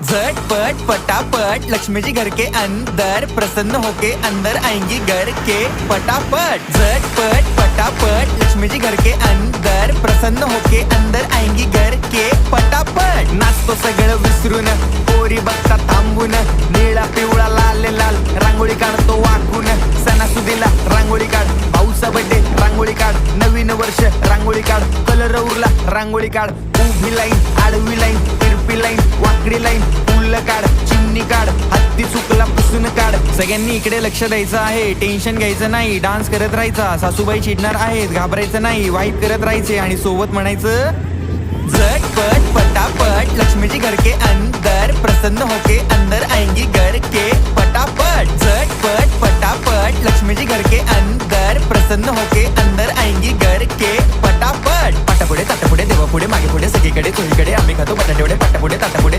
झटपट पटापट लक्ष्मी जी घर के अंदर प्रसन्न होके अंदर आएंगी घर के पटापट। झटपट पटापट लक्ष्मी जी घर के अंदर प्रसन्न होके अंदर आएंगी घर के पटापट। नाचतो सगळं विसरून पोरी बघता थांबून, निळा पिवळा लाल लाल रांगोळी काढतो वाकून। सणासुदीला रांगोळी काढ, भाऊचा बर्थडे रांगोळी काढ, नवीन वर्ष रांगोळी काढ, कलर उरला रांगोळी काढ। उभी लाईन, आडवी लाईन, तिरपी लाईन, वाकडी लाईन, फुल काढ, चिमणी काढ, हत्ती चुकला पुसून काढ। सगळ्यांनी इकडे लक्ष द्यायचं आहे, टेन्शन घ्यायचं नाही, डान्स करत राहायचा। सासूबाई चिडणार आहेत, घाबरायचं नाही, वाईप करत राहायचे आणि सोबत म्हणायचं झटपट पटापट लक्ष्मी जी घर के अंदर प्रसन्न होके अंदर आएंगी घर के पटापट। झटपट पटापट लक्ष्मी जी घर के अंदर प्रसन्न होके अंदर आएंगी घर के पटापट। पाटापुढे ताटापुढे देवापुढे मागे पुढे सगळीकडे चोहीकडे आम्ही खातो बटाटेवडे, पाटापुढे ताटापुढे